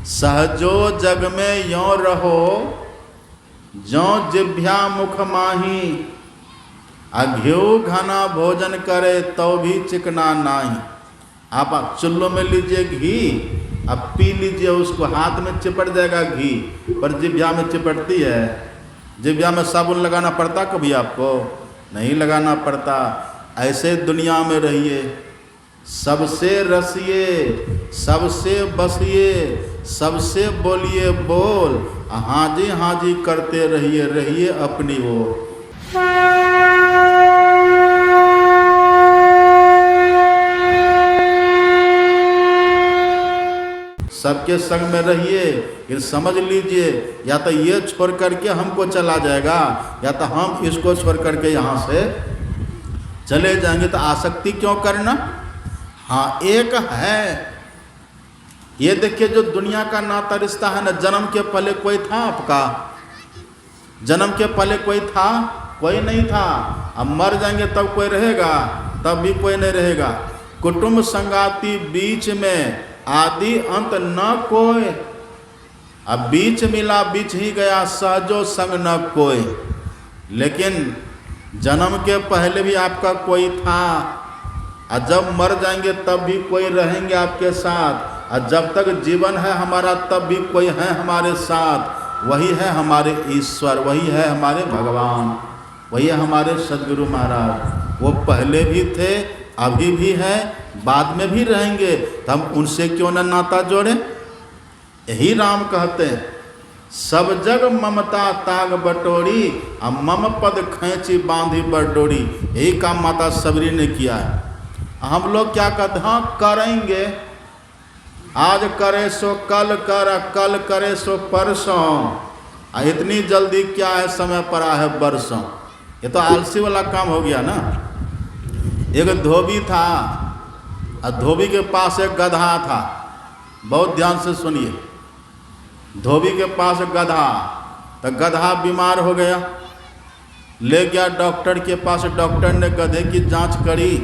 सहजो जग में यों रहो, ज्यों जिभ्या मुख माही। अघ्यो घना भोजन करे तो भी चिकना नाही। आप चुल्लों में लीजिए घी, अब पी लीजिए उसको, हाथ में चिपट जाएगा घी, पर जिभ्या में चिपटती है। जिभ्या में साबुन लगाना पड़ता कभी आपको? नहीं लगाना पड़ता। ऐसे दुनिया में रहिए, सबसे रसिए, सबसे बसिए, सबसे बोलिए बोल, हाँ जी करते रहिए, रहिए अपनी ओर। सबके संग में रहिए, फिर समझ लीजिए या तो ये छोड़ करके हमको चला जाएगा, या तो हम इसको छोड़ करके यहाँ से चले जाएंगे। तो आसक्ति क्यों करना? हाँ, एक है। ये देखिए, जो दुनिया का नाता रिश्ता है ना, जन्म के पहले कोई था आपका? जन्म के पहले कोई था? कोई नहीं था। अब मर जाएंगे तब कोई रहेगा? तब भी कोई नहीं रहेगा। कुटुंब संगाती बीच में, आदि अंत न कोई। अब बीच मिला बीच ही गया, सहजो संग न कोई। लेकिन जन्म के पहले भी आपका कोई था, और जब मर जाएंगे तब भी कोई रहेंगे आपके साथ, और जब तक जीवन है हमारा तब भी कोई है हमारे साथ। वही है हमारे ईश्वर, वही है हमारे भगवान, वही है हमारे सदगुरु महाराज। वो पहले भी थे, अभी भी है, बाद में भी रहेंगे। तो हम उनसे क्यों न नाता जोड़े? यही राम कहते हैं, सब जग ममता ताग बटोरी, अब मम पद खैंची बांधी बरडोरी। यही काम माता सबरी ने किया है। हम लोग क्या कहते हैं? हाँ करेंगे, आज करे सो कल कर, कल करे सो परसों। इतनी जल्दी क्या है, समय पड़ा है बरसों। ये तो आलसी वाला काम हो गया ना। एक धोबी था, और धोबी के पास एक गधा था। बहुत ध्यान से सुनिए। धोबी के पास गधा, तो गधा बीमार हो गया, ले गया डॉक्टर के पास। डॉक्टर ने गधे की जांच करी,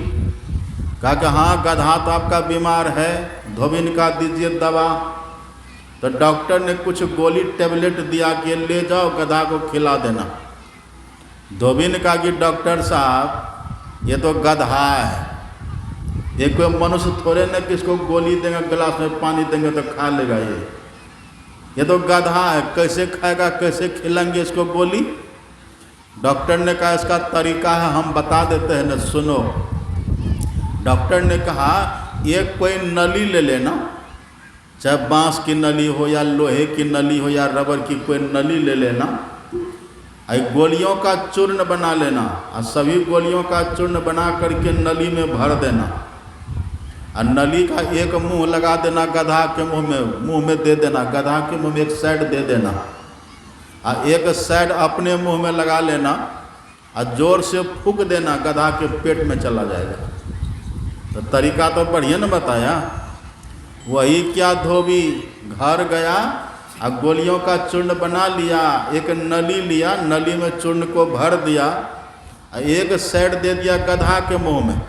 कहा कि हाँ गधा तो आपका बीमार है, धोबी ने कहा दीजिए दवा। तो डॉक्टर ने कुछ गोली टेबलेट दिया कि ले जाओ गधा को खिला देना। धोबी ने कहा कि डॉक्टर साहब ये तो गधा है, ये कोई मनुष्य थोड़े न किसको गोली देंगे, गिलास में पानी देंगे तो खा लेगा। ये तो गधा है, कैसे खाएगा, कैसे खिलाएंगे इसको गोली? डॉक्टर ने कहा इसका तरीका है, हम बता देते हैं न, सुनो। डॉक्टर ने कहा एक कोई नली ले लेना, चाहे बांस की नली हो या लोहे की नली हो या रबर की कोई नली ले लेना, गोलियों का चूर्ण बना लेना, और सभी गोलियों का चूर्ण बना करके नली में भर देना, और नली का एक मुंह लगा देना गधा के मुंह में दे देना, गधा के मुंह में एक साइड दे देना, और एक साइड अपने मुंह में लगा लेना, और जोर से फूंक देना, गधा के पेट में चला जाएगा। तो तरीका तो बढ़िया न बताया। वही क्या, धोबी घर गया और गोलियों का चूर्ण बना लिया, एक नली लिया, नली में चूर्ण को भर दिया, एक साइड दे दिया गधा के मुंह में,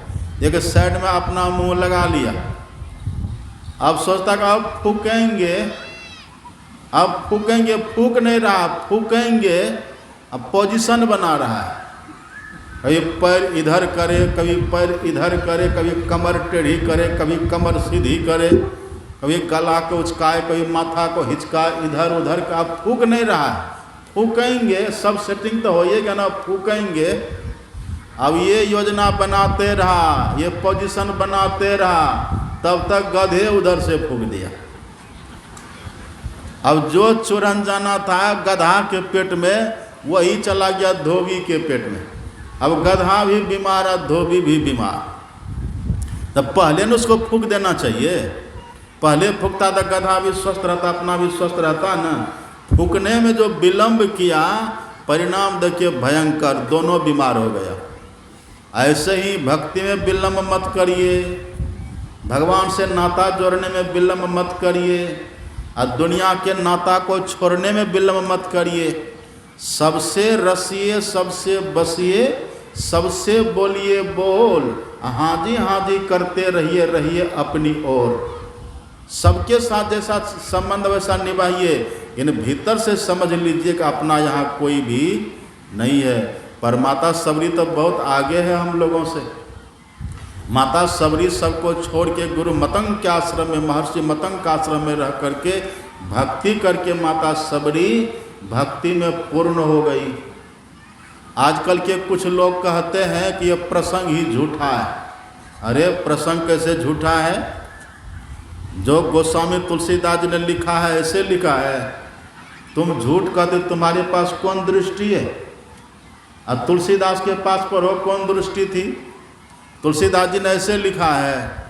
एक साइड में अपना मुंह लगा लिया। अब सोचता कि अब फूकेंगे, अब फूकेंगे, फूक नहीं रहा, फूकेंगे। अब पोजीशन बना रहा है, कभी पैर इधर करे, कभी पैर इधर करे, कभी कमर टेढ़ी करे, कभी कमर सीधी करे, कभी गला को उचकाए, कभी माथा को हिचकाए, इधर उधर का। अब फूक नहीं रहा है, फूकेंगे, सब सेटिंग तो होइएगा ना, फूकेंगे। अब ये योजना बनाते रहा, ये पोजीशन बनाते रहा, तब तक गधे उधर से फूक दिया। अब जो चुरन जाना था गधा के पेट में, वही चला गया धोबी के पेट में। अब गधा भी बीमार है, धोबी भी बीमार। तब पहले न उसको फूक देना चाहिए, पहले फूकता था गधा भी स्वस्थ रहता, अपना भी स्वस्थ रहता ना। फूकने में जो विलंब किया, परिणाम देखिए भयंकर, दोनों बीमार हो गया। ऐसे ही भक्ति में विलंब मत करिए, भगवान से नाता जोड़ने में विलंब मत करिए, और दुनिया के नाता को छोड़ने में विलंब मत करिए। सबसे रसिए, सबसे बसिए, सबसे बोलिए बोल, हाँ जी करते रहिए, रहिए अपनी ओर। सबके साथ जैसा संबंध वैसा निभाइए, इन भीतर से समझ लीजिए कि अपना यहाँ कोई भी नहीं है। पर माता सबरी तो बहुत आगे है हम लोगों से। माता सबरी सबको छोड़ के गुरु मतंग के आश्रम में, महर्षि मतंग के आश्रम में रह करके भक्ति करके माता सबरी भक्ति में पूर्ण हो गई। आजकल के कुछ लोग कहते हैं कि ये प्रसंग ही झूठा है। अरे प्रसंग कैसे झूठा है? जो गोस्वामी तुलसीदास जी ने लिखा है ऐसे लिखा है। तुम झूठ कहते, तुम्हारे पास कौन दृष्टि है? और तुलसीदास के पास पर हो कौन दृष्टि थी? तुलसीदास जी ने ऐसे लिखा है,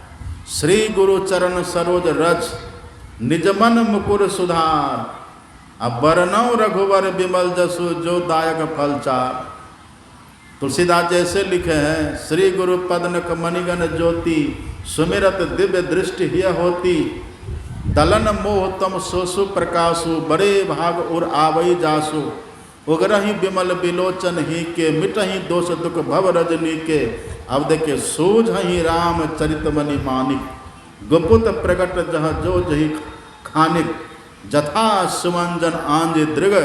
श्री गुरु चरण सरोज रज निजमन मुकुर सुधार, अब बरनौ रघुवर विमल जसु जो दायक फल चार। तुलसीदास जैसे लिखे हैं, श्री गुरु पदनक मणिगण ज्योति सुमिरत दिव्य दृष्टि हिय होती, दलन मोह तम सोसु प्रकाशु बड़े भाग उर आवई जासु, उग्रहि विमल बिलोचन ही के मिटहि दोष दुख भव रजनी के, अब देखे सूझ ही राम चरित मणि मानिक, गुपुत प्रगट जह जो जही खानिक, जथा सुमंजन आंज दृग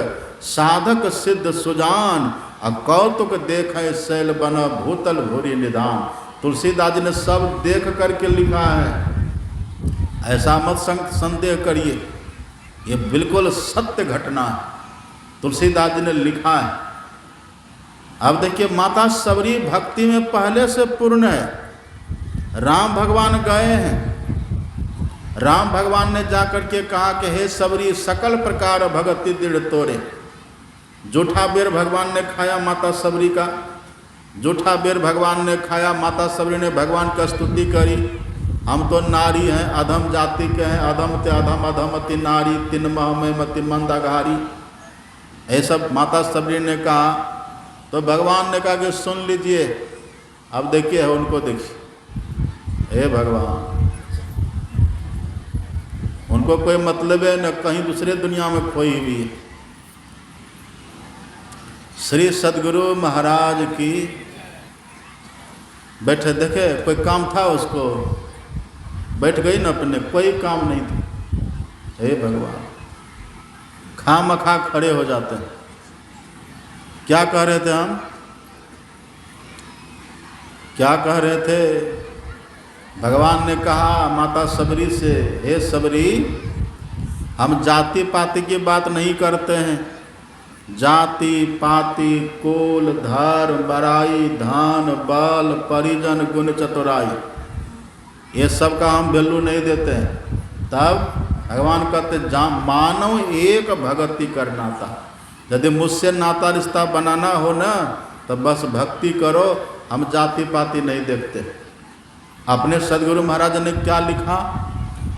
साधक सिद्ध सुजान, कौतुक देखे शैल बन भूतल भूरी निदान। तुलसीदास जी ने सब देख करके लिखा है, ऐसा मत संदेह करिए, ये बिल्कुल सत्य घटना है, तुलसीदास जी ने लिखा है। अब देखिए माता सबरी भक्ति में पहले से पूर्ण है। राम भगवान गए हैं, राम भगवान ने जाकर के कहा कि हे सबरी सकल प्रकार भगति दृढ़ तोरे। जूठा बेर भगवान ने खाया माता सबरी का, जूठा बेर भगवान ने खाया, माता सबरी ने भगवान की स्तुति करी। हम तो नारी हैं, अधम जाति के हैं, अधम ते अधम अधमति नारी, तिन मह मति मंदाघारी, ये सब माता सबरी ने कहा। तो भगवान ने कहा कि सुन लीजिए। अब देखिए उनको, देखिए हे भगवान, उनको कोई मतलब है न कहीं दूसरे दुनिया में खोई हुई है। श्री सदगुरु महाराज की बैठे, देखे कोई काम था उसको, बैठ गई ना अपने, कोई काम नहीं था। हे भगवान, खामखा खड़े हो जाते हैं। क्या कह रहे थे हम? क्या कह रहे थे? भगवान ने कहा माता सबरी से, हे सबरी, हम जाति पाति की बात नहीं करते हैं। जाति पाति कुल धर्म बड़ाई धन बल परिजन गुण चतुराई, ये सब का हम वैल्यू नहीं देते हैं। तब भगवान कहते जा मानव एक भक्ति करना था। यदि मुझसे नाता रिश्ता बनाना हो ना तो बस भक्ति करो, हम जाति पाति नहीं देखते। अपने सदगुरु महाराज ने क्या लिखा,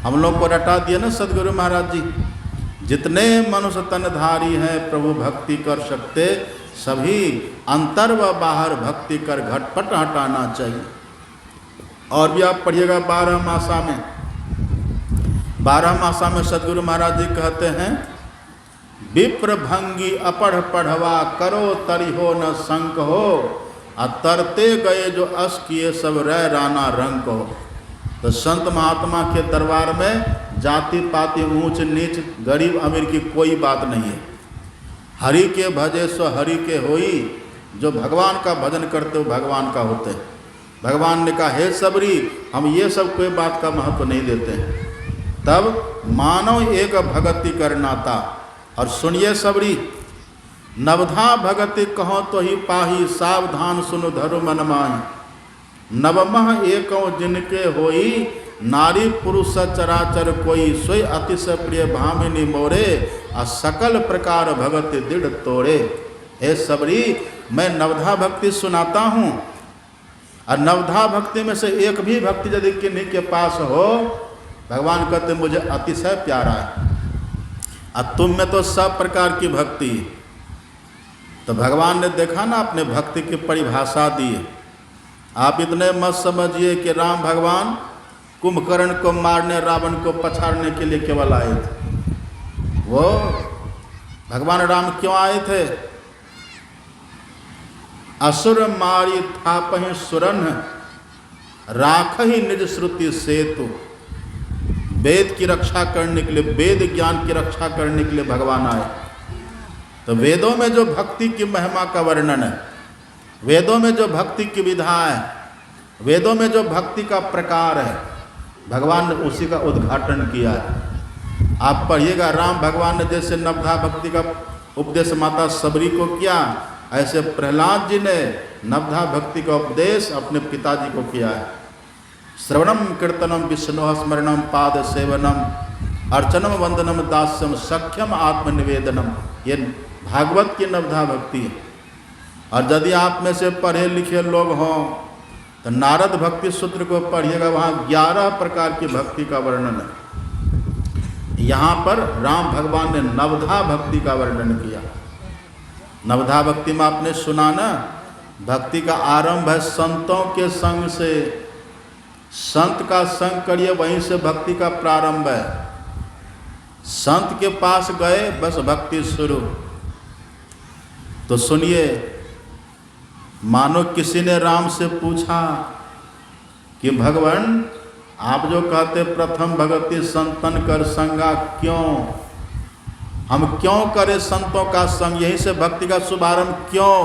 हम लोग को रटा दिया ना सदगुरु महाराज जी। जितने मनुष्य तनधारी हैं प्रभु भक्ति कर सकते, सभी अंतर व बाहर भक्ति कर घटपट हटाना चाहिए। और भी आप पढ़िएगा 12 मासा में, 12 मासा में सदगुरु महाराज जी कहते हैं, विप्र भंगी अपढ़ पढ़वा करो तरि हो न संक हो, तरते गए जो अस किए सब रह राना रंग हो। तो संत महात्मा के दरबार में जाति पाति ऊंच नीच गरीब अमीर की कोई बात नहीं है। हरि के भजे सो हरि के होई, जो भगवान का भजन करते हो भगवान का होते हैं। भगवान ने कहा हे सबरी, हम ये सब कोई बात का महत्व नहीं देते हैं। तब मानव एक भगति करना था। और सुनिए सबरी, नवधा भगति कहो तो ही पाही, सावधान सुन धरु मन माही। नवमह एको जिनके होई, नारी पुरुष चराचर कोई, सोई अतिशय प्रिय भामिनी मोरे, आ सकल प्रकार भगति दृढ़ तोड़े। हे सबरी, मैं नवधा भक्ति सुनाता हूँ, और नवधा भक्ति में से एक भी भक्ति यदि किन्हीं के पास हो, भगवान कहते मुझे अतिशय प्यारा है। और तुम में तो सब प्रकार की भक्ति। तो भगवान ने देखा ना, अपने भक्ति की परिभाषा दी। आप इतने मत समझिए कि राम भगवान कुंभकर्ण को मारने, रावण को पछाड़ने के लिए केवल आए थे। वो भगवान राम क्यों आए थे? असुर मारी थापहि सुरन, राख ही निज श्रुति सेतु। वेद की रक्षा करने के लिए, वेद ज्ञान की रक्षा करने के लिए भगवान आए। तो वेदों में जो भक्ति की महिमा का वर्णन है, वेदों में जो भक्ति की विधा है, वेदों में जो भक्ति का प्रकार है, भगवान ने उसी का उद्घाटन किया है। आप पढ़िएगा, राम भगवान ने जैसे नवधा भक्ति का उपदेश माता सबरी को किया, ऐसे प्रहलाद जी ने नवधा भक्ति का उपदेश अपने पिताजी को किया है। श्रवणम कीर्तनम विष्णु स्मरणम पाद सेवनम अर्चनम वंदनम दास्यम सख्यम आत्मनिवेदनम, ये भागवत की नवधा भक्ति है। और यदि आप में से पढ़े लिखे लोग हों तो नारद भक्ति सूत्र को पढ़िएगा, वहाँ 11 प्रकार की भक्ति का वर्णन है। यहाँ पर राम भगवान ने नवधा भक्ति का वर्णन किया। नवधा भक्ति में आपने सुना ना, भक्ति का आरंभ है संतों के संग से, संत का संग करिए, वहीं से भक्ति का प्रारंभ है। संत के पास गए बस भक्ति शुरू। तो सुनिए, मानो किसी ने राम से पूछा कि भगवान आप जो कहते प्रथम भगति संतन कर संगा, क्यों हम क्यों करें संतों का संग, यहीं से भक्ति का शुभारंभ क्यों?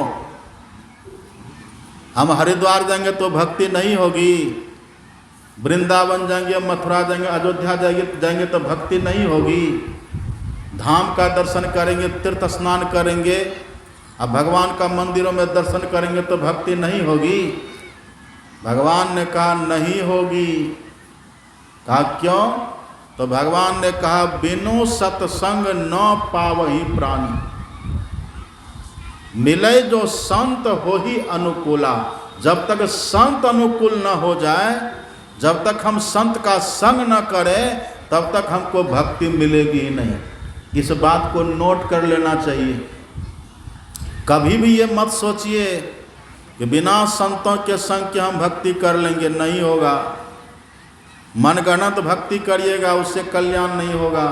हम हरिद्वार जाएंगे तो भक्ति नहीं होगी, वृंदावन जाएंगे, मथुरा जाएंगे, अयोध्या जाएंगे तो भक्ति नहीं होगी, धाम का दर्शन करेंगे, तीर्थ स्नान करेंगे, अब भगवान का मंदिरों में दर्शन करेंगे तो भक्ति नहीं होगी? भगवान ने कहा नहीं होगी। कहा क्यों? तो भगवान ने कहा बिनु सत्संग न पावहि प्राणी, मिले जो संत हो ही अनुकूला। जब तक संत अनुकूल न हो जाए, जब तक हम संत का संग न करें, तब तक हमको भक्ति मिलेगी ही नहीं। इस बात को नोट कर लेना चाहिए। कभी भी ये मत सोचिए कि बिना संतों के संग के हम भक्ति कर लेंगे, नहीं होगा। मनगढ़ंत भक्ति करिएगा, उससे कल्याण नहीं होगा,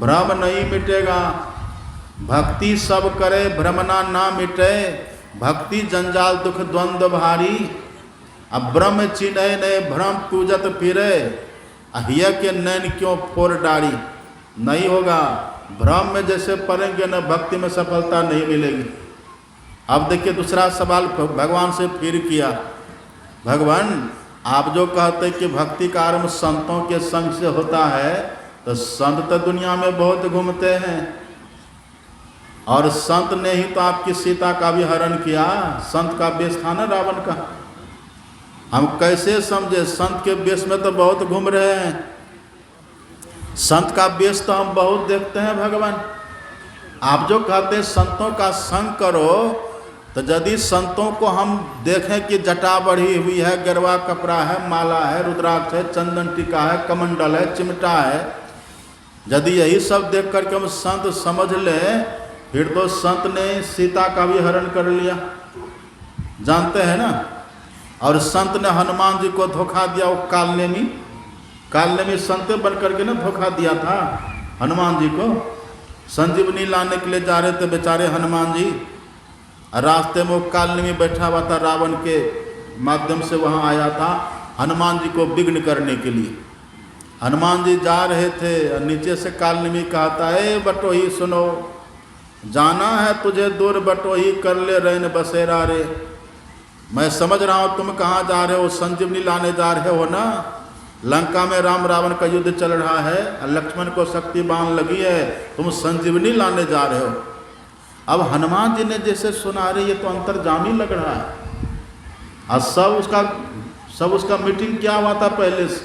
भ्रम नहीं मिटेगा। भक्ति सब करे भ्रमना ना मिटे, भक्ति जंजाल दुख द्वंद्व भारी। अब ब्रह्म चिन्ह ने भ्रम पूजत फिरे, अहिया के नैन क्यों फोर डारी। नहीं होगा। भ्रम में जैसे पड़ेंगे न, भक्ति में सफलता नहीं मिलेगी। अब देखिए दूसरा सवाल भगवान से फिर किया, भगवान आप जो कहते कि भक्ति का आरंभ संतों के संग से होता है, तो संत तो दुनिया में बहुत घूमते हैं, और संत ने ही तो आपकी सीता का भी हरण किया। संत का वेश था ना रावण का। हम कैसे समझे? संत के वेश में तो बहुत घूम रहे हैं, संत का वेश तो हम बहुत देखते हैं। भगवान आप जो कहते हैं संतों का संग करो, तो यदि संतों को हम देखें कि जटा बढ़ी हुई है, गरवा कपड़ा है, माला है, रुद्राक्ष है, चंदन टीका है, कमंडल है, चिमटा है, यदि यही सब देख करके हम संत समझ लें, फिर तो संत ने सीता का भी हरण कर लिया, जानते हैं ना। और संत ने हनुमान जी को धोखा दिया, वो कालनेमी संत बन करके ना धोखा दिया था हनुमान जी को। संजीवनी लाने के लिए जा रहे थे बेचारे हनुमान जी, रास्ते में वो कालनेमी बैठा हुआ था, रावण के माध्यम से वहाँ आया था हनुमान जी को विघ्न करने के लिए। हनुमान जी जा रहे थे और नीचे से कालनेमी कहता है, बटोही सुनो, जाना है तुझे दूर बटोही, कर ले रैन बसेरा रे। मैं समझ रहा हूँ तुम कहाँ जा रहे हो, संजीवनी लाने जा रहे हो ना। लंका में राम रावण का युद्ध चल रहा है, लक्ष्मण को शक्ति बाण लगी है, तुम संजीवनी लाने जा रहे हो। अब हनुमान जी ने जैसे सुना, रहे ये तो अंतर्जामी लग रहा है। और सब उसका मीटिंग क्या हुआ था पहले से,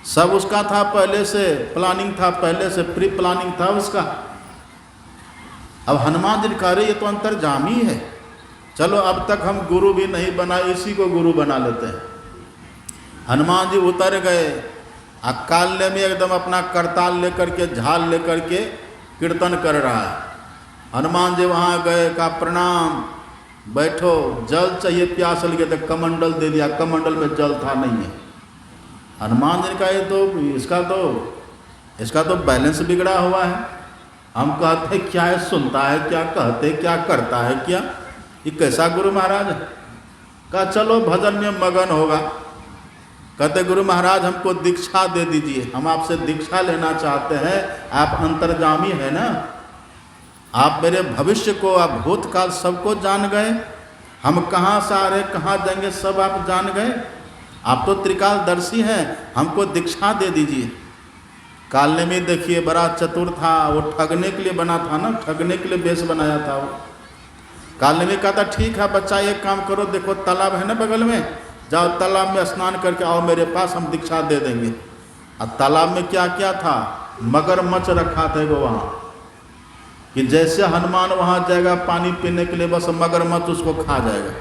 सब उसका था पहले से, प्लानिंग था पहले से, प्री प्लानिंग था उसका। अब हनुमान जी ने कहा, ये तो अंतर्जामी है, चलो अब तक हम गुरु भी नहीं बनाए, इसी को गुरु बना लेते हैं। हनुमान जी उतर गए, काल्य में एकदम अपना करताल लेकर के, झाल लेकर के कीर्तन कर रहा है। हनुमान जी वहाँ गए, कहा प्रणाम, बैठो, जल चाहिए, प्यास लगे तो कमंडल दे दिया, कमंडल में जल था नहीं है। हनुमान जी ने कहा ये तो इसका तो बैलेंस बिगड़ा हुआ है। हम कहते क्या है, सुनता है क्या, कहते क्या, करता है क्या, ये कैसा गुरु महाराज है। कहा चलो भजन में मगन होगा। कहते गुरु महाराज हमको दीक्षा दे दीजिए, हम आपसे दीक्षा लेना चाहते हैं, आप अंतर्जामी है ना, आप मेरे भविष्य को, आप भूतकाल सबको जान गए, हम कहाँ से आ रहे कहाँ जाएंगे सब आप जान गए, आप तो त्रिकालदर्शी हैं, हमको दीक्षा दे दीजिए। कालने में देखिए बड़ा चतुर था, वो ठगने के लिए बना था ना, ठगने के लिए बेस बनाया था वो। कालने में कहता ठीक है बच्चा एक काम करो, देखो तालाब है ना बगल में, जाओ तालाब में स्नान करके आओ मेरे पास, हम दीक्षा दे देंगे। अब तालाब में क्या क्या था, मगरमच्छ रखा था वो वहाँ, कि जैसे हनुमान वहाँ जाएगा पानी पीने के लिए बस मगरमच्छ उसको खा जाएगा,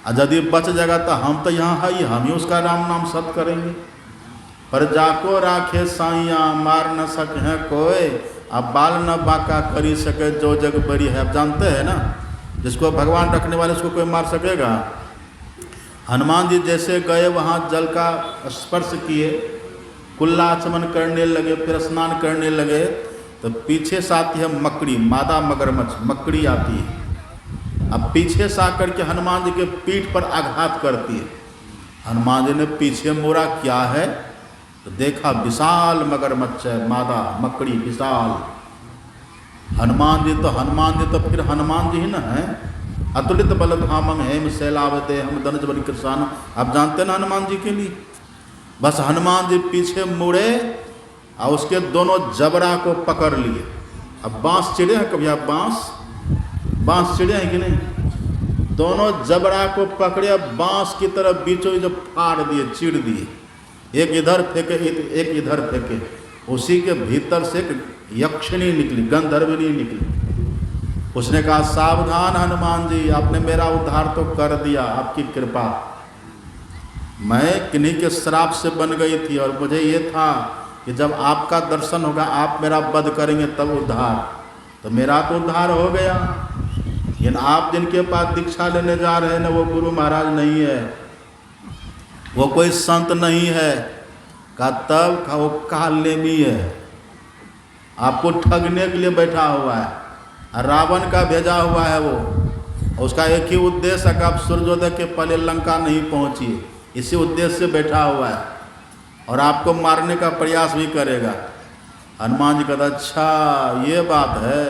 और यदि बच जाएगा तो हम तो यहाँ है ही, हम ही उसका राम नाम सत करेंगे। पर जाको राखे साइया मार न सके कोई, अब बाल न बाका करी सके जो जग बड़ी है। अब जानते हैं ना, जिसको भगवान रखने वाले उसको कोई मार सकेगा। हनुमान जी जैसे गए वहाँ जल का स्पर्श किए, कुल्लाचमन करने लगे, फिर स्नान करने लगे, तो पीछे से आती है मकड़ी, मादा मगरमच्छ मकड़ी आती है। अब पीछे से आकर के हनुमान जी के पीठ पर आघात करती है। हनुमान जी ने पीछे मुड़ा, क्या है, तो देखा विशाल मगरमच्छ है, मादा मकड़ी विशाल। हनुमान जी तो फिर हनुमान जी ही ना है, अतुलित बलधामं हेम शैलावते हम धनुष बलि कृष्ण। आप जानते हैं ना हनुमान जी के लिए। बस हनुमान जी पीछे मुड़े और उसके दोनों जबड़ा को पकड़ लिए। अब बांस चिड़े हैं कभी, आप बांस चिड़े हैं कि नहीं, दोनों जबड़ा को पकड़े, बांस की तरफ बीचों जब फाड़ दिए, चिड़ दिए, एक इधर फेंके एक इधर फेंके। उसी के भीतर से एक यक्षिणी निकली, गंधर्विनी निकली। उसने कहा सावधान हनुमान जी, आपने मेरा उद्धार तो कर दिया, आपकी कृपा। मैं किन्हीं के श्राप से बन गई थी और मुझे ये था कि जब आपका दर्शन होगा आप मेरा वध करेंगे तब उद्धार, तो मेरा तो उद्धार हो गया। लेकिन आप जिनके पास दीक्षा लेने जा रहे हैं ना, वो गुरु महाराज नहीं है, वो कोई संत नहीं है। का तब का वो कालनेमी है, आपको ठगने के लिए बैठा हुआ है, रावण का भेजा हुआ है वो। उसका एक ही उद्देश्य है कि आप सूर्योदय के पहले लंका नहीं पहुंचिए, इसी उद्देश्य से बैठा हुआ है और आपको मारने का प्रयास भी करेगा। हनुमान जी कहता अच्छा ये बात है,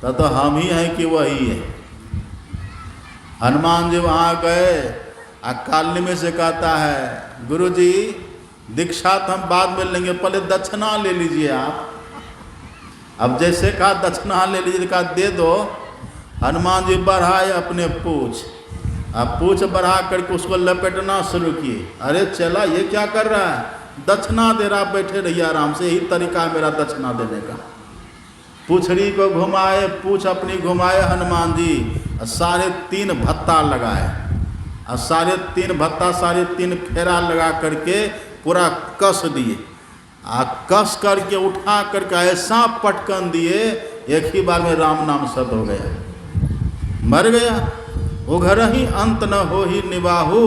तब तो हम ही हैं कि वही है। हनुमान जी वहाँ गए, कालनी में से कहता है गुरु जी दीक्षा तो हम बाद में लेंगे, पहले दक्षिणा ले लीजिए आप। अब जैसे कहा दक्षिणा ले लीजिए, कहा दे दो। हनुमान जी बढ़ाए अपने पूछ, अब पूछ बढ़ा करके उसको लपेटना शुरू किए। अरे चला ये क्या कर रहा है, दक्षिणा दे रहा, बैठे रहिए आराम से, यही तरीका है मेरा दक्षिणा देने का। पूछड़ी को घुमाए, पूछ अपनी घुमाए हनुमान जी, 3.5 भत्ता लगाए, और 3.5 भत्ता 3.5 फेरा लगा करके पूरा कस दिए, कस करके उठा करके ऐसा पटकन दिए, एक ही बार में राम नाम सत हो गया, मर गया। उघर ही अंत न हो ही निबाहु,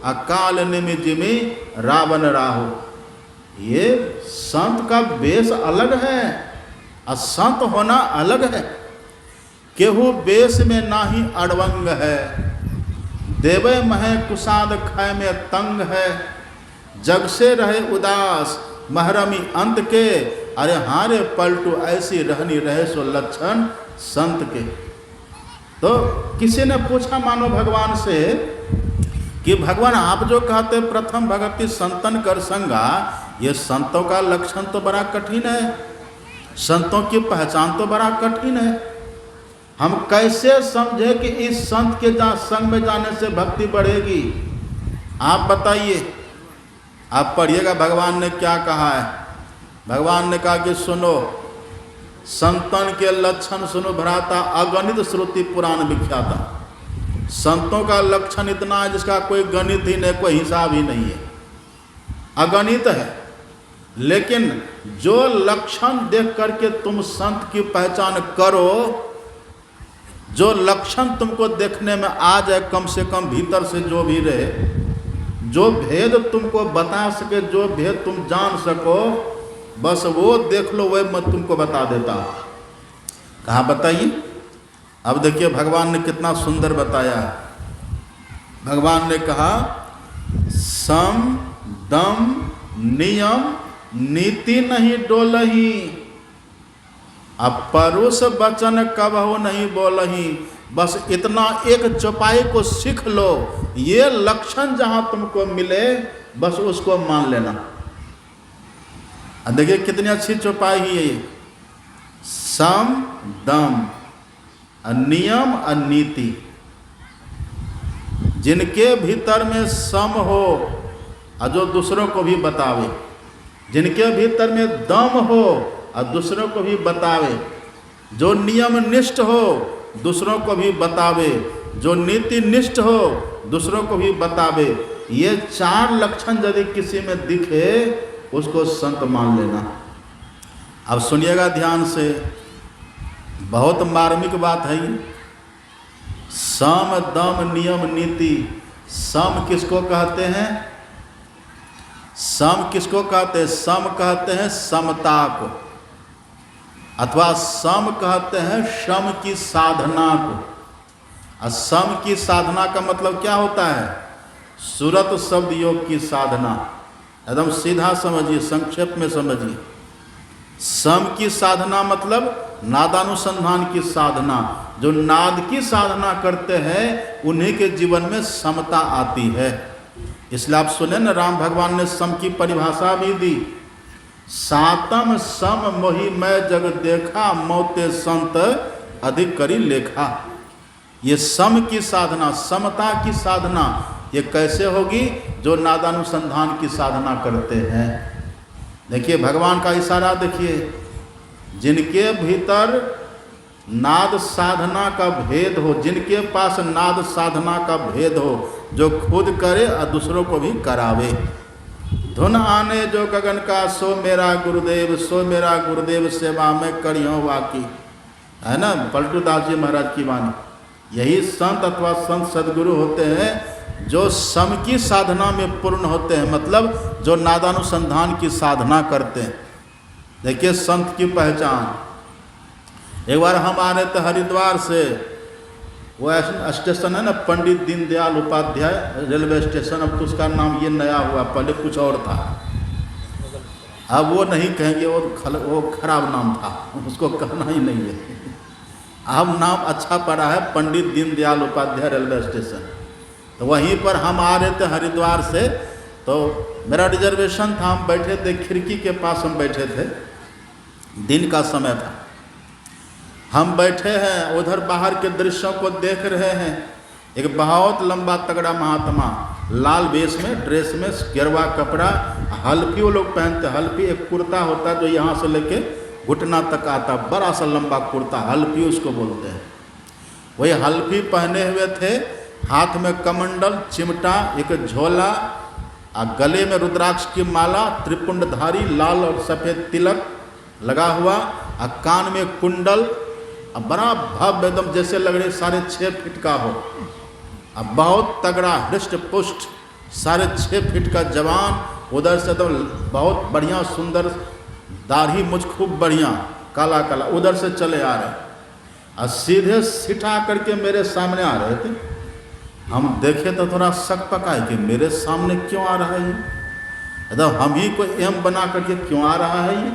अकाल निमिजिमी रावण राहु। ये संत का बेस अलग है, और संत होना अलग है। केहू बेस में नाही अड़वंग है, देवे महे कुसाद खाए में तंग है, जग से रहे उदास महरमी अंत के, अरे हारे पलटू ऐसी रहनी रहे सो लक्षण संत के। तो किसी ने पूछा मानो भगवान से कि भगवान आप जो कहते प्रथम भगति संतन कर संगा, ये संतों का लक्षण तो बड़ा कठिन है, संतों की पहचान तो बड़ा कठिन है, हम कैसे समझे कि इस संत के संग में जाने से भक्ति बढ़ेगी? आप बताइए, आप पढ़िएगा भगवान ने क्या कहा है। भगवान ने कहा कि सुनो संतन के लक्षण सुनो भ्राता, अगणित श्रुति पुराण विख्याता। संतों का लक्षण इतना है जिसका कोई गणित ही नहीं, कोई हिसाब ही नहीं है, अगणित है। लेकिन जो लक्षण देख करके तुम संत की पहचान करो, जो लक्षण तुमको देखने में आ जाए, कम से कम भीतर से जो भी रहे, जो भेद तुमको बता सके, जो भेद तुम जान सको, बस वो देख लो, वही मैं तुमको बता देता हूँ। कहा बताइए। अब देखिए भगवान ने कितना सुंदर बताया। भगवान ने कहा सम दम नियम नीति नहीं डोलही, अब परुष वचन कबहु नहीं बोलही। बस इतना एक चौपाई को सीख लो, ये लक्षण जहां तुमको मिले बस उसको मान लेना। देखिए कितनी अच्छी चौपाई है ये, सम दम नियम नीति। जिनके भीतर में सम हो और जो दूसरों को भी बतावे, जिनके भीतर में दम हो और दूसरों को भी बतावे, जो नियम निष्ठ हो दूसरों को भी बतावे, जो नीति निष्ठ हो दूसरों को भी बतावे, ये चार लक्षण यदि किसी में दिखे उसको संत मान लेना। अब सुनिएगा ध्यान से, बहुत मार्मिक बात है ये। सम दम नियम नीति। सम किसको कहते हैं? सम किसको कहते हैं? सम कहते हैं समता को, अथवा सम कहते हैं श्रम की साधना को। और सम की साधना का मतलब क्या होता है? सुरत शब्द योग की साधना। एकदम सीधा समझिए, संक्षेप में समझिए। सम की साधना मतलब नादानुसंधान की साधना। जो नाद की साधना करते हैं उन्हीं के जीवन में समता आती है। इसलिए आप सुने न, राम भगवान ने सम की परिभाषा भी दी। सातम सम मोहि मैं जग देखा, मौते संत अधिक करी लेखा। ये सम की साधना, समता की साधना, ये कैसे होगी? जो नादानुसंधान की साधना करते हैं। देखिए भगवान का इशारा देखिए, जिनके भीतर नाद साधना का भेद हो, जिनके पास नाद साधना का भेद हो, जो खुद करे और दूसरों को भी करावे। धुन आने जो गगन का, सो मेरा गुरुदेव, सो मेरा गुरुदेव सेवा में करियो वाकी। है ना पलटू दास जी महाराज की वाणी। यही संत अथवा संत सदगुरु होते हैं जो सम की साधना में पूर्ण होते हैं, मतलब जो नादानुसंधान की साधना करते हैं। देखिए संत की पहचान। एक बार हम आ रहे थे हरिद्वार से, वो स्टेशन है ना पंडित दीनदयाल उपाध्याय रेलवे स्टेशन, अब तो उसका नाम ये नया हुआ, पहले कुछ और था। अब वो नहीं कहेंगे, वो खराब नाम था, उसको कहना ही नहीं है। अब नाम अच्छा पड़ा है, पंडित दीनदयाल उपाध्याय रेलवे स्टेशन। तो वहीं पर हम आ रहे थे हरिद्वार से, तो मेरा रिजर्वेशन था, हम बैठे थे खिड़की के पास, हम बैठे थे, दिन का समय था। हम बैठे हैं, उधर बाहर के दृश्यों को देख रहे हैं। एक बहुत लंबा तगड़ा महात्मा, लाल वेश में, ड्रेस में, गेरुआ कपड़ा, हल्फी वो लोग पहनते। हल्फी एक कुर्ता होता है जो यहाँ से लेके घुटना तक आता, बड़ा सा लंबा कुर्ता, हल्फी उसको बोलते हैं। वही हल्फी पहने हुए थे, हाथ में कमंडल, चिमटा, एक झोला, और गले में रुद्राक्ष की माला, त्रिपुंडधारी, लाल और सफ़ेद तिलक लगा हुआ, और कान में कुंडल, अब बड़ा भव्य एकदम, जैसे लग रहे 6.5 फीट का हो। अब बहुत तगड़ा हृष्ट पुष्ट 6.5 फीट का जवान, उधर से एकदम बहुत बढ़िया सुंदर दाढ़ी मुझ खूब बढ़िया काला काला, उधर से चले आ रहे और सीधे सिटा करके मेरे सामने आ रहे थे। हम देखे तो थोड़ा शक पका कि मेरे सामने क्यों आ रहा है ये, एकदम हम ही को एम बना करके क्यों आ रहा है ये।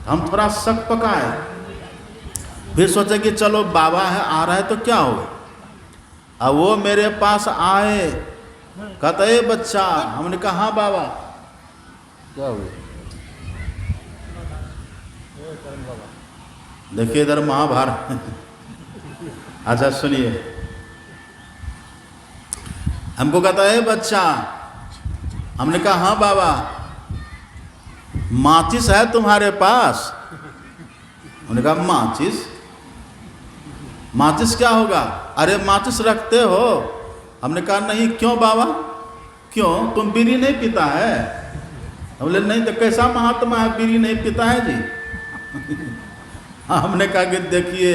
हम थोड़ा शक पकाए, फिर सोचे कि चलो बाबा है, आ रहा है तो क्या होगा। अब वो मेरे पास आए, कहते ए बच्चा, हमने कहा हाँ बाबा, क्या हुआ। देखिए इधर महाभारत। अच्छा सुनिए, हमको कहता है बच्चा, हमने कहा हाँ बाबा, माचिस है तुम्हारे पास। उन्होंने कहा माचिस, माचिस क्या होगा? अरे माचिस रखते हो? हमने कहा नहीं। क्यों बाबा, क्यों, तुम बीड़ी नहीं पीता है? बोले नहीं। तो कैसा महात्मा है बीड़ी नहीं पीता है जी? हमने कहा कि देखिए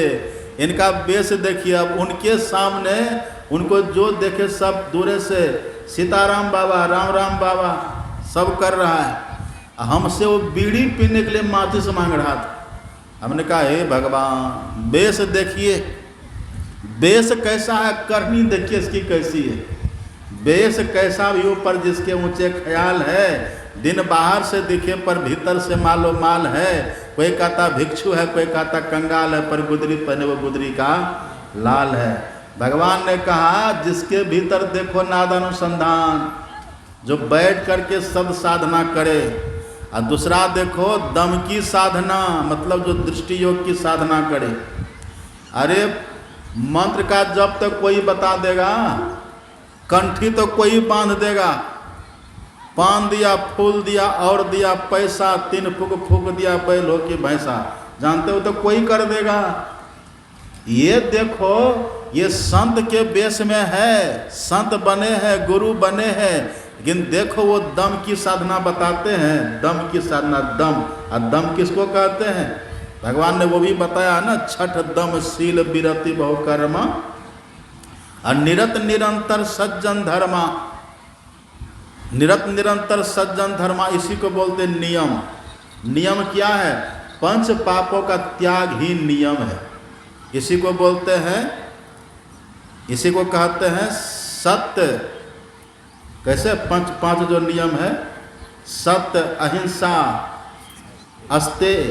इनका बेस देखिए, अब उनके सामने उनको जो देखे सब दूरे से सीताराम बाबा, राम राम बाबा सब कर रहा है। हमसे वो बीड़ी पीने के लिए माचिस मांग रहा था। हमने कहा हे भगवान, बेस देखिए, बेस कैसा है, करनी देखिए इसकी कैसी है। बेस कैसा भी ऊपर जिसके ऊंचे ख्याल है, दिन बाहर से दिखे पर भीतर से मालो माल है। कोई कहता भिक्षु है, कोई कहता कंगाल है, पर गुदरी पहने वो गुदरी का लाल है। भगवान ने कहा जिसके भीतर देखो नादानुसंधान, जो बैठ करके सब साधना करे, और दूसरा देखो दम की साधना, मतलब जो दृष्टि योग की साधना करे। अरे मंत्र का जब तक कोई बता देगा, कंठी तो कोई बांध देगा, पान दिया, फूल दिया, और दिया पैसा, 3 फूक दिया बैल हो कि भैंसा, जानते हो तो कोई कर देगा। ये देखो ये संत के बेस में है, संत बने हैं, गुरु बने हैं, लेकिन देखो वो दम की साधना बताते हैं। दम की साधना, दम, और दम किसको कहते हैं? भगवान ने वो भी बताया ना, छठ दम शील विरति बहुकर्मा, और निरत निरंतर सज्जन धर्मा। निरत निरंतर सज्जन धर्मा, इसी को बोलते नियम। नियम क्या है? 5 पापों का त्याग ही नियम है। इसी को बोलते हैं, इसी को कहते हैं सत्य। कैसे? 5 जो नियम है, सत्य, अहिंसा, अस्तेय,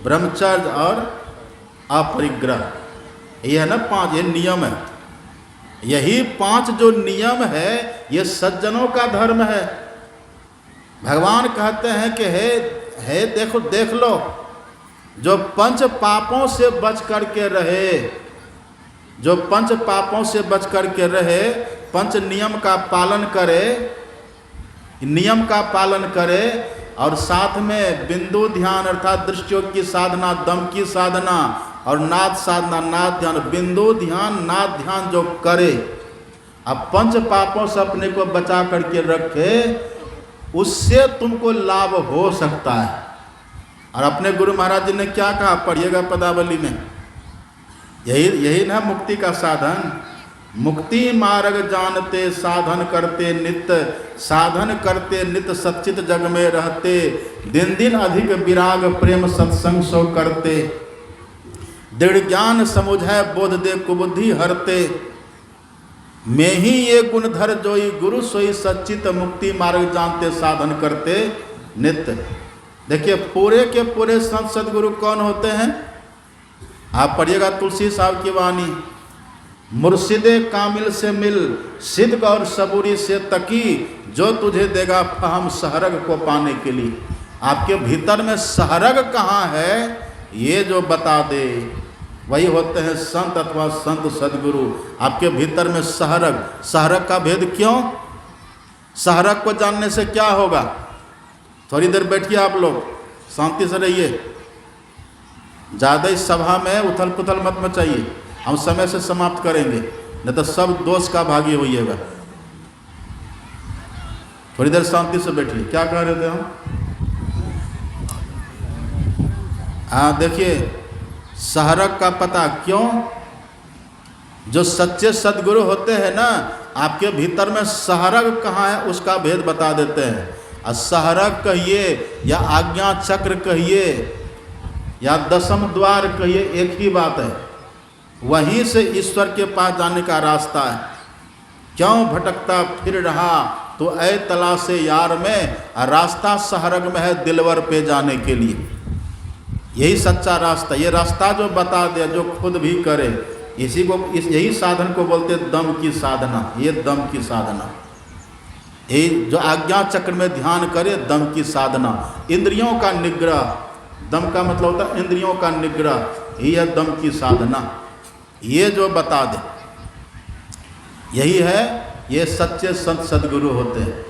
ब्रह्मचर्य और अपरिग्रह। ये है ना 5, ये नियम है। यही 5 जो नियम है, ये सज्जनों का धर्म है। भगवान कहते हैं कि हे देखो, देख लो, जो 5 पापों से बच करके रहे, जो 5 पापों से बच करके रहे, 5 नियम का पालन करे, नियम का पालन करे, और साथ में बिंदु ध्यान अर्थात दृष्टियोग की साधना, दम की साधना और नाद साधना, नाद ध्यान, बिंदु ध्यान, नाद ध्यान जो करे, अब 5 पापों से अपने को बचा करके रखे, उससे तुमको लाभ हो सकता है। और अपने गुरु महाराज जी ने क्या कहा, पढ़िएगा पदावली में, यही ना मुक्ति का साधन। मुक्ति मार्ग जानते साधन करते नित्य, साधन करते नित्य सच्चित जग में रहते, दिन दिन अधिक विराग प्रेम सत्संग सो करते, दृढ़ ज्ञान समुझै बोध दे कुबुद्धि हरते, मैं ही ये गुणधर जोई गुरु सोई सच्चित, मुक्ति मार्ग जानते साधन करते नित्य। देखिए पूरे के पूरे संत सदगुरु कौन होते हैं? आप पढ़िएगा तुलसी साहब की वाणी, मुर्शिदे कामिल से मिल, सिद्ध और सबूरी से तकी, जो तुझे देगा फहम सहरग को पाने के लिए। आपके भीतर में सहरग कहाँ है, ये जो बता दे, वही होते हैं संत अथवा संत सदगुरु। आपके भीतर में सहरग, सहरग का भेद क्यों? सहरग को जानने से क्या होगा? थोड़ी देर बैठिए आप लोग, शांति से रहिए, ज़्यादा इस सभा में उथल पुथल मत मचाइए, हम समय से समाप्त करेंगे, नहीं तो सब दोष का भागी होइएगा। थोड़ी देर शांति से बैठिए। क्या कह रहे थे हम? हाँ देखिए, सहरग का पता क्यों? जो सच्चे सदगुरु होते हैं ना, आपके भीतर में सहरग कहाँ है उसका भेद बता देते हैं। और सहरग कहिए या आज्ञा चक्र कहिए या 10म द्वार कहिए, एक ही बात है। वहीं से ईश्वर के पास जाने का रास्ता है। क्यों भटकता फिर रहा तो ऐ तलाशे यार में, रास्ता सहरग में है दिलवर पे जाने के लिए। यही सच्चा रास्ता, ये रास्ता जो बता दे, जो खुद भी करे, इसी को यही साधन को बोलते दम की साधना। ये दम की साधना, ये जो आज्ञा चक्र में ध्यान करे, दम की साधना। इंद्रियों का निग्रह, दम का मतलब होता है इंद्रियों का निग्रह, यही है दम की साधना। ये जो बता दे, यही है, ये सच्चे संत सदगुरु होते हैं।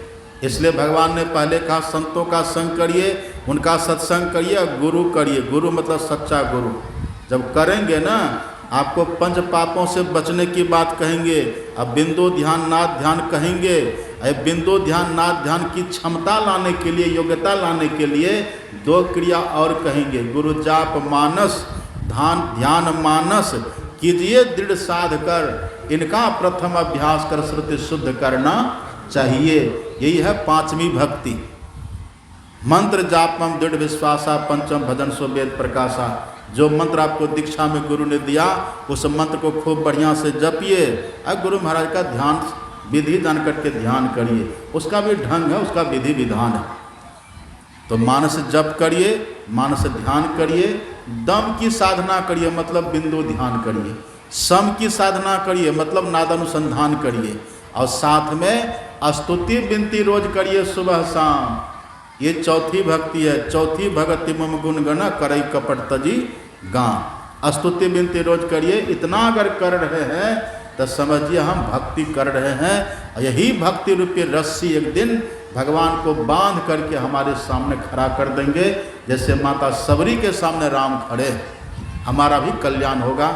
इसलिए भगवान ने पहले कहा संतों का संग करिए, उनका सत्संग करिए, गुरु करिए। गुरु मतलब सच्चा गुरु। जब करेंगे ना, आपको 5 पापों से बचने की बात कहेंगे, अब बिंदु ध्यान नाद ध्यान कहेंगे। बिंदु ध्यान नाद ध्यान की क्षमता लाने के लिए, योग्यता लाने के लिए 2 क्रिया और कहेंगे, गुरु जाप मानस, ध्यान मानस कीजिए दृढ़ साध कर, इनका प्रथम अभ्यास कर श्रुति शुद्ध करना चाहिए। यही है 5वीं भक्ति। मंत्र जापम दृढ़ विश्वासा, पंचम भजन सो वेद प्रकाशा। जो मंत्र आपको दीक्षा में गुरु ने दिया, उस मंत्र को खूब बढ़िया से जपिए और गुरु महाराज का ध्यान विधि जान करके ध्यान करिए। उसका भी ढंग है, उसका विधि विधान है। तो मानस जप करिए, मानस ध्यान करिए, दम की साधना करिए मतलब बिंदु ध्यान करिए, सम की साधना करिए मतलब नादानुसंधान करिए, और साथ में स्तुति विनती रोज करिए सुबह शाम। ये चौथी भक्ति है। चौथी भक्ति मम गुण गण करई कपट तजी गां। स्तुति विनती रोज करिए। इतना अगर कर रहे हैं तो समझिए हम भक्ति कर रहे हैं। यही भक्ति रूपी रस्सी एक दिन भगवान को बांध करके हमारे सामने खड़ा कर देंगे, जैसे माता सबरी के सामने राम खड़े। हमारा भी कल्याण होगा।